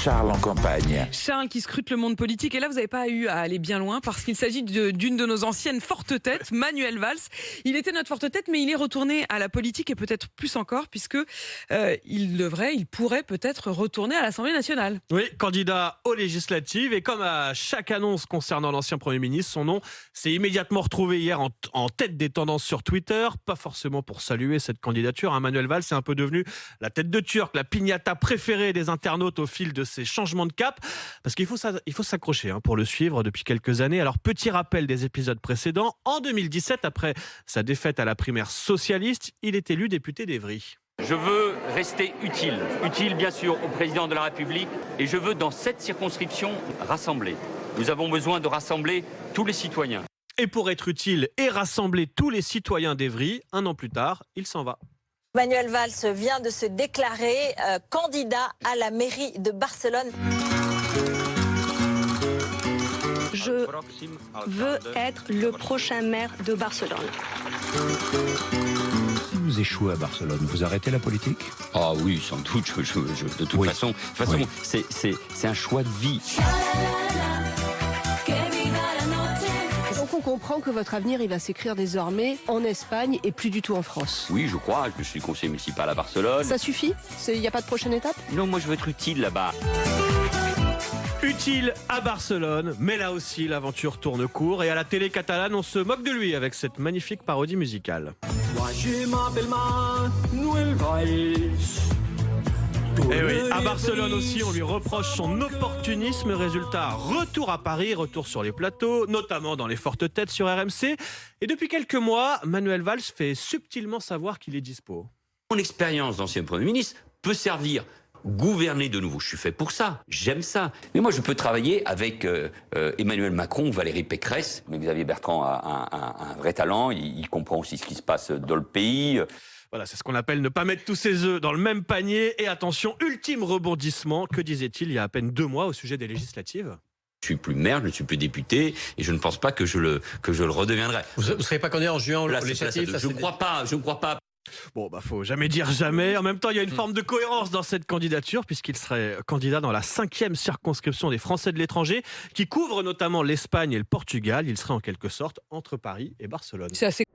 Charles en campagne. Charles qui scrute le monde politique. Et là, vous n'avez pas eu à aller bien loin parce qu'il s'agit d'une de nos anciennes fortes têtes, Manuel Valls. Il était notre forte tête, mais il est retourné à la politique et peut-être plus encore puisque il pourrait peut-être retourner à l'Assemblée nationale. Oui, candidat aux législatives. Et comme à chaque annonce concernant l'ancien Premier ministre, son nom s'est immédiatement retrouvé hier en tête des tendances sur Twitter. Pas forcément pour saluer cette candidature. Manuel Valls est un peu devenu la tête de Turc, la piñata préférée des internautes au fil de ces changements de cap. Parce qu'il faut s'accrocher pour le suivre depuis quelques années. Alors, petit rappel des épisodes précédents. En 2017, après sa défaite à la primaire socialiste, il est élu député d'Évry. Je veux rester utile bien sûr au président de la République et je veux dans cette circonscription rassembler. Nous avons besoin de rassembler tous les citoyens. Et pour être utile et rassembler tous les citoyens d'Évry, un an plus tard, il s'en va. Manuel Valls vient de se déclarer candidat à la mairie de Barcelone. Je veux être le prochain maire de Barcelone. Si vous échouez à Barcelone, vous arrêtez la politique ? Ah oui, sans doute. De toute façon, Oui. c'est un choix de vie. Donc on comprend que votre avenir il va s'écrire désormais en Espagne et plus du tout en France. Oui, je crois. Je suis conseiller municipal à Barcelone. Ça suffit ? Il n'y a pas de prochaine étape ? Non, moi je veux être utile là-bas. Utile à Barcelone, mais là aussi l'aventure tourne court et à la télé catalane on se moque de lui avec cette magnifique parodie musicale. Et oui, à Barcelone aussi on lui reproche son opportunisme, résultat retour à Paris, retour sur les plateaux, notamment dans les fortes têtes sur RMC. Et depuis quelques mois, Manuel Valls fait subtilement savoir qu'il est dispo. Mon expérience d'ancien Premier ministre peut servir gouverner de nouveau. Je suis fait pour ça, j'aime ça. Mais moi, je peux travailler avec Emmanuel Macron, Valérie Pécresse. Mais Xavier Bertrand a un vrai talent, il comprend aussi ce qui se passe dans le pays. Voilà, c'est ce qu'on appelle ne pas mettre tous ses œufs dans le même panier. Et attention, ultime rebondissement, que disait-il il y a à peine 2 mois au sujet des législatives ? Je suis plus maire, je ne suis plus député, et je ne pense pas que je le redeviendrai. Vous ne serez pas candidat en juin aux législatives ? Je ne crois pas. Bon, faut jamais dire jamais. En même temps, il y a une forme de cohérence dans cette candidature, puisqu'il serait candidat dans la 5e circonscription des Français de l'étranger, qui couvre notamment l'Espagne et le Portugal. Il serait en quelque sorte entre Paris et Barcelone. C'est assez